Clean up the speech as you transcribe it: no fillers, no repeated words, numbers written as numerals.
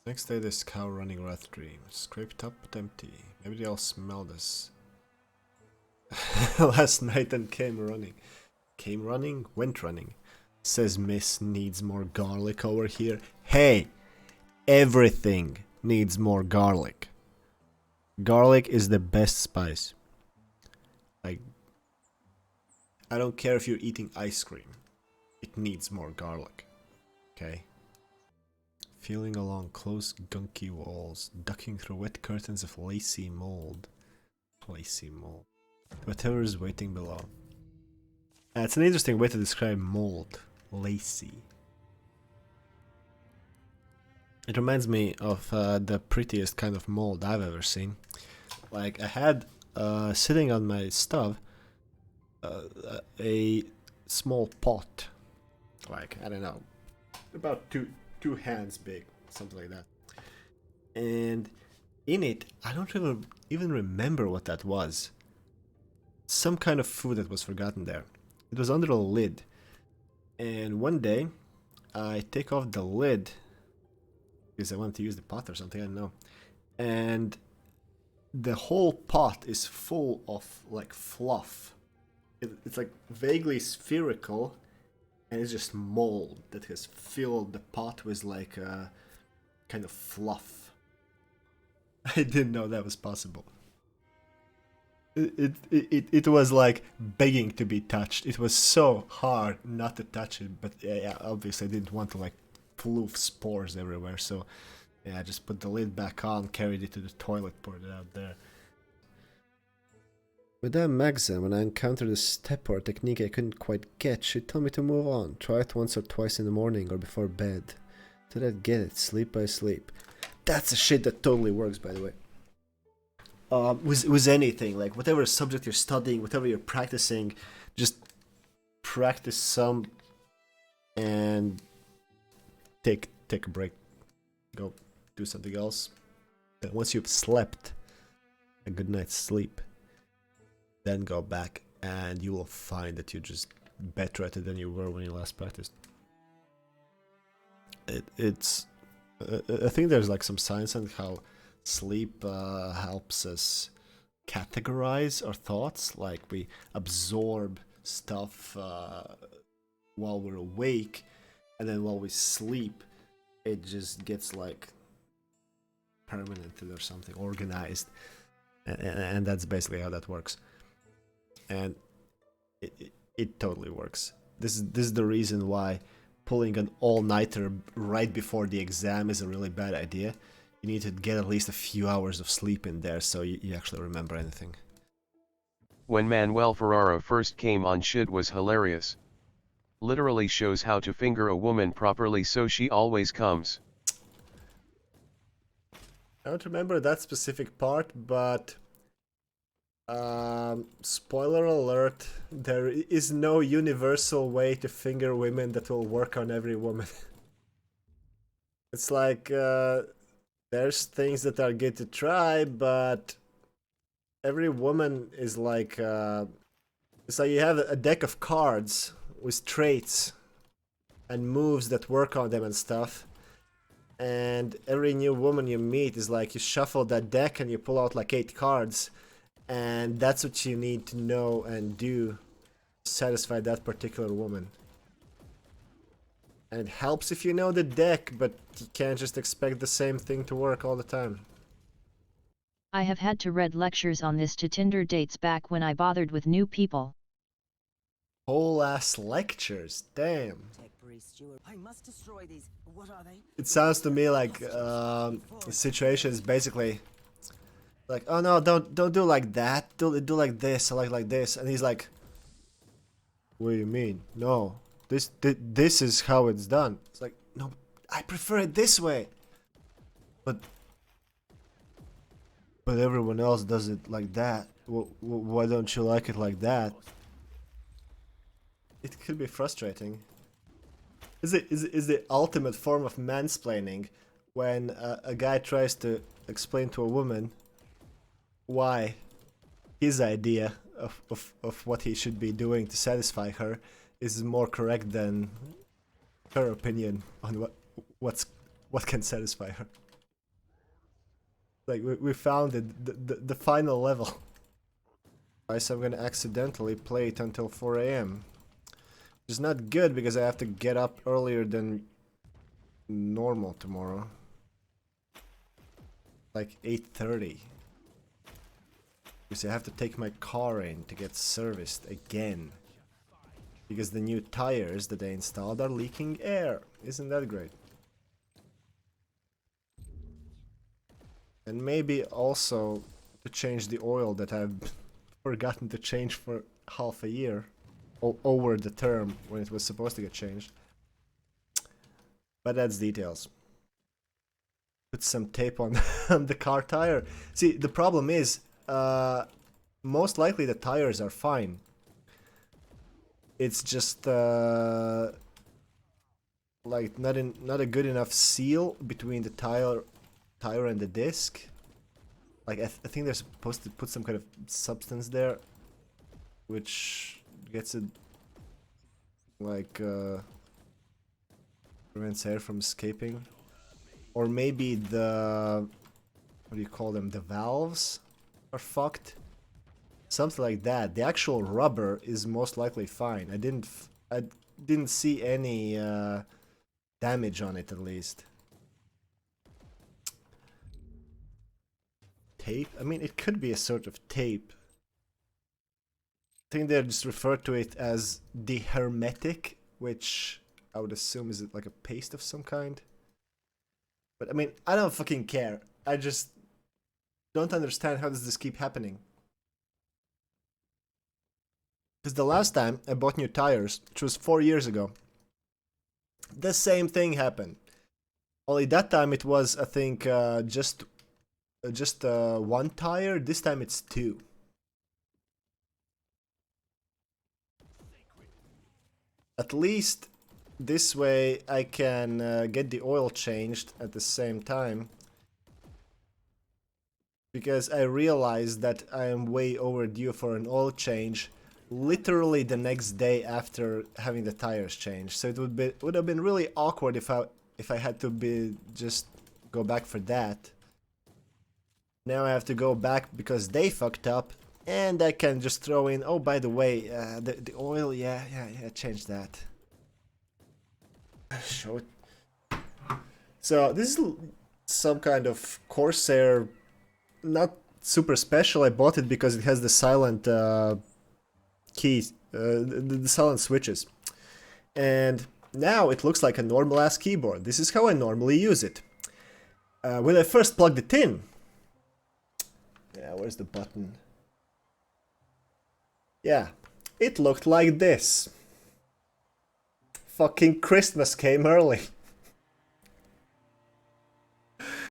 Next day, this cow running rat dream. Scraped up but empty. Maybe they all smell this. Last night and came running. Came running, went running. Says Miss needs more garlic over here. Hey! Everything needs more garlic. Garlic is the best spice. Like, I don't care if you're eating ice cream. It needs more garlic. Okay? Feeling along close gunky walls, ducking through wet curtains of lacy mold. Lacy mold. Whatever is waiting below. It's an interesting way to describe mold. Lacy. It reminds me of the prettiest kind of mold I've ever seen. Like, I had sitting on my stove a small pot. Like, I don't know, about two hands big, something like that. And in it, I don't even remember what that was. Some kind of food that was forgotten there. It was under a lid. And one day, I take off the lid because I wanted to use the pot or something, I don't know. And the whole pot is full of like fluff. It's like vaguely spherical, and it's just mold that has filled the pot with like a kind of fluff. I didn't know that was possible. It was like begging to be touched. It was so hard not to touch it, but yeah, obviously I didn't want to like floof spores everywhere, so yeah, I just put the lid back on, carried it to the toilet, poured it out there. With that Magza, when I encountered a step or a technique I couldn't quite get, she told me to move on, try it once or twice in the morning or before bed. Did I get it, sleep by sleep? That's a shit that totally works, by the way. With anything, like whatever subject you're studying, whatever you're practicing, just practice some and take a break. Go do something else. Then once you've slept a good night's sleep, then go back and you will find that you're just better at it than you were when you last practiced. I think there's like some science on how sleep helps us categorize our thoughts. Like we absorb stuff while we're awake, and then while we sleep, it just gets like permanented or something, organized, and that's basically how that works. And it totally works. This is the reason why pulling an all-nighter right before the exam is a really bad idea. You need to get at least a few hours of sleep in there so you actually remember anything. When Manuel Ferraro first came on, shit was hilarious. Literally shows how to finger a woman properly so she always comes. I don't remember that specific part, but spoiler alert, there is no universal way to finger women that will work on every woman. It's like there's things that are good to try, but every woman is like it's like you have a deck of cards with traits and moves that work on them and stuff, and every new woman you meet is like you shuffle that deck and you pull out like 8 cards, and that's what you need to know and do to satisfy that particular woman. And it helps if you know the deck, but you can't just expect the same thing to work all the time. I have had to read lectures on this to Tinder dates back when I bothered with new people. Whole ass lectures, damn. I must destroy these. What are they? It sounds to me like the situation is basically like, oh no, don't do like that. Do like this. I like this. And he's like, what do you mean? No, this is how it's done. It's like, no, I prefer it this way. But everyone else does it like that. Why don't you like it like that? It could be frustrating. Is the ultimate form of mansplaining when a guy tries to explain to a woman why his idea of what he should be doing to satisfy her is more correct than her opinion on what can satisfy her. Like, we found it, the final level. Guys, I'm gonna accidentally play it until 4 AM. Which is not good because I have to get up earlier than normal tomorrow. Like 8:30. Because I have to take my car in to get serviced again. Because the new tires that they installed are leaking air. Isn't that great? And maybe also to change the oil that I've forgotten to change for half a year. Over the term when it was supposed to get changed. But that's details. Put some tape on, on the car tire. See, the problem is, most likely the tires are fine. It's just like not a good enough seal between the tire and the disc. Like I think they're supposed to put some kind of substance there, which gets it like prevents air from escaping. Or maybe the, what do you call them, the valves are fucked. Something like that. The actual rubber is most likely fine. I didn't see any damage on it, at least. Tape? I mean, it could be a sort of tape. I think they just refer to it as the hermetic, which I would assume is like a paste of some kind. But I mean, I don't fucking care. I just don't understand how does this keep happening. Because the last time I bought new tires, which was 4 years ago, the same thing happened. Only that time it was, I think, just one tire. This time it's 2. At least this way I can get the oil changed at the same time. Because I realized that I am way overdue for an oil change literally the next day after having the tires changed. So it would have been really awkward if I had to just go back for that. Now I have to go back because they fucked up, and I can just throw in, oh, by the way, the oil, yeah, change that. Show it. So this is some kind of Corsair, not super special. I bought it because it has the silent keys, the silent switches, and now it looks like a normal ass keyboard. This is how I normally use it. When I first plugged it in, yeah, where's the button? Yeah, it looked like this. Fucking Christmas came early.